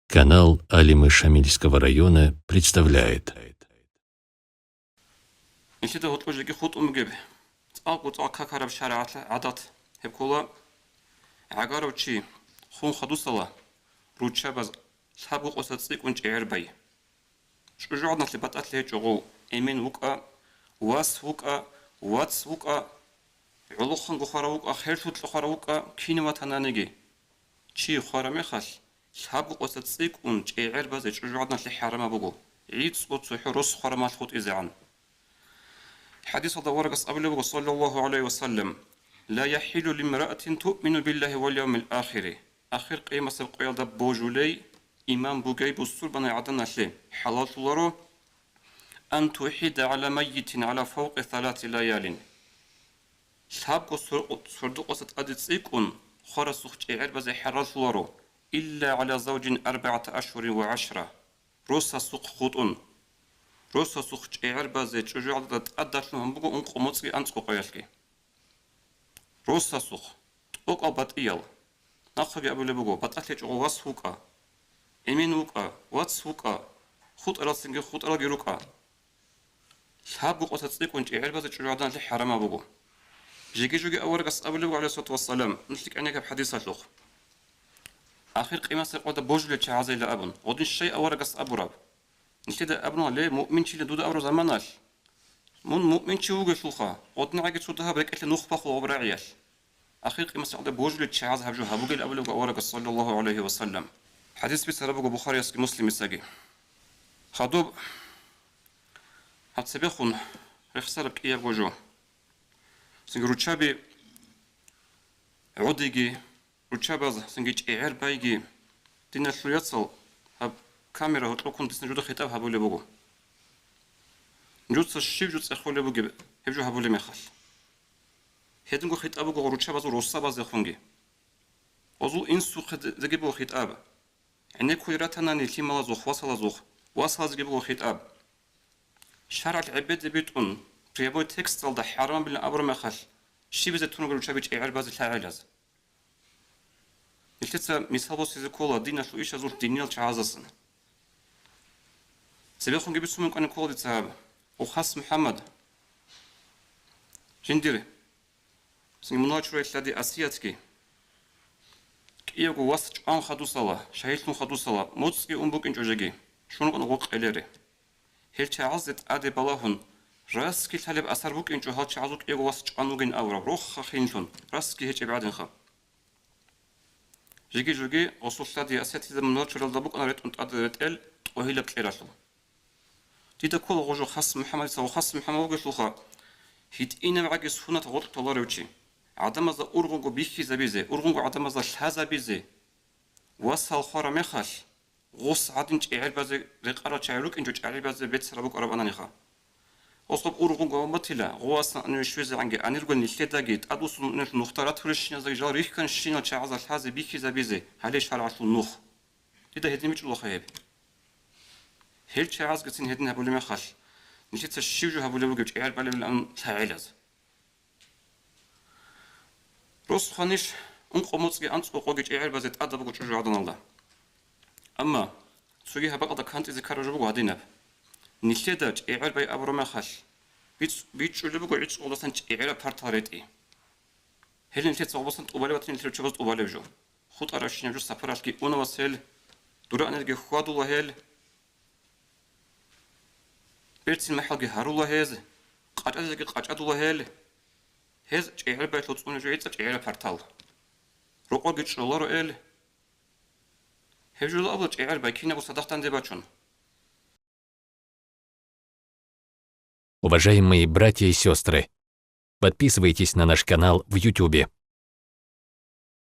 Канал Алимы Шамильского района представляет. Нэлээд хөдөлгөөжийг хут өмгөв. Цааг какарав шараат адат хевкола агаровчи хун хадусала ручабаз сабу qosatsi qunჭერბაი. Შუჟოდნასლი ბატათლე ჯოღო ემენ უკა ვას უკა ვაც უკა ულუხან გხარა უკა ხერთუთ ხარა უკა ქინვათანანიგი. ჩი ხარა მეხალ საბუ qosatsi qunჭერბაზე შუჟოდნასლი ჰარამაბუგო. იც უცუ როს ხარა მალხუტ იზან. حديث ورقة أبلغ صلى الله عليه وسلم لا يحل لامرأة تؤمن بالله واليوم الآخر آخر قيمة سبقيا بوجولي إمام بوغي بصور بنا عدنا شيء حلال لرو أن توحد على ميت على فوق 3 ليال سابق سردو قصة أدت سيكون خرسوخ جعل بزي حلال لرو إلا على زوج 4 أشهر و10 روسا سوق خطون روسا سوق جعل بزي جوجو أدتنا هم بقو أنقو مطلقي أنسقو قيالكي روسا سوق أوقع بطيال ناخذ أبو لبقو بطلت جوجو واسوكا إمين وكا واتسوكا خط راسنجي خط راجي روكا سابق وتتصدق وانت عربة جوجو لحرام أبوكو جيجي جوجي أول قص أبو لبقو عليه الصلاة والسلام نسلك عنك بحديث اللوخ آخر قيمة سقوط بوجل تشعزي لأبن ودين الشيء أول قص أبو راب نسيت أبنه ليه مؤمن شيء لدود أبرو زماناش من مؤمن شيء وجه شلخا ودين عقد شوتها بريك أكل نخبخ وبرعياش آخر قيمة سقوط بوجل تشعز هبجو هبوجل أبو لبقو أول قص صلى الله عليه وسلم حديث بيسر أبو بخاري يسكي مسلم يساقي خادوب هتسبيخون رخصار بكيا بوجو سنجي روچابي عوديجي روچاباز سنجي جعير بايجي دينا شو يتصل هب كاميرا هتلوكون ديسن جودو خطاب هبولي بوجو جوتس الشيب جوتس أخولي بوجي هبجو هبولي مخال هيدنجو خطاب بوجو روچاباز وروساباز يخونجي وزو إنسو زجي بوجو خطاب يعني كويراتنا نلتي ملازوخ وصلازوخ وصلازجي بوجو خطاب شرع العباد بيتون ريبو تكستل ده حرام بلا أبر مخال شي بزتون قالوا شابيج إعال باز الحاجز التسا مثال بس يزكولا دينا شو إيش أزور دينيل شعازسن سبيخون جبت سمن كان كولا تساب وخاص محمد جنديري سنج مناجرة الذي أسياتكي كيوغو واسج أن خدو صلاة شهيتون خدو صلاة موتسكي أمبوك إنجوجي شنو كنا وق إليري هل تعزت أدي بلاهن راسكي طالب أثر بوك إنجو هل تعزوك إيغو واسج أنوغين أورا روخ خينشون راسكي هيج إبعادين خا جيجي جوجي أصول الذي أسياتي زمن مناجرة الدبوك أنا ريت أنت أدي ريتقل وهيلا بكيراشو تيدا كل غجو خاص محمد سو خاص محمد وجه لخا هيت إنا معاك سفنة غلط طلاروتشي عدم از أورغونغو بيخي زبيزه أورغونغو عدم از شهزة بيزه وصل خورا مخال غص عدنج إعل بازه رقارة شعلوك إنجو شعلي بازه بيت سرابوك أربانا نخا أصاب أورغونغو مطلع غواصا أنو شويزة عنجي أنيرغو نلتدا جيت أدوسو نختارات فرشينا زي جار ريخ كان شينا شعزة شهزة بيخي زبيزه هالي شارعشو نوخ تيدا هدي ميجو لخيب هل شعز قتين هدين هبولي مخال نشيت تشيوجو هبولي بوجو إعل بالي بالأن تعيلز روس خانيش أنقو موتسكي أنسقو قوجي إعل بازت أدب وجو جوجو عدن الله أما سوجي هبقى دا كانت إذا كارو جبو عدينب نلتداج إعل باي أبرو مخال بيت شو بقو عيش أولاسان إعل بارتاريتي هل نلتد صعوباسان تقبالي واتن نلتد شباز تقبالي بجو خود أراشين جو سفراشكي أونا واسهل دورا أنرجي خواد الله هل بيرتين محلقي هارو الله هز قاج أزيجي قاج أدو الله هل هز إعل باي تلوتسون جو عيتسا إعل بارتال روقو جيش الله رو إل هجول أبلج إعل باي كينا وصدقتان ديباتشون. Уважаемые братья и сестры, подписывайтесь на наш канал в YouTube.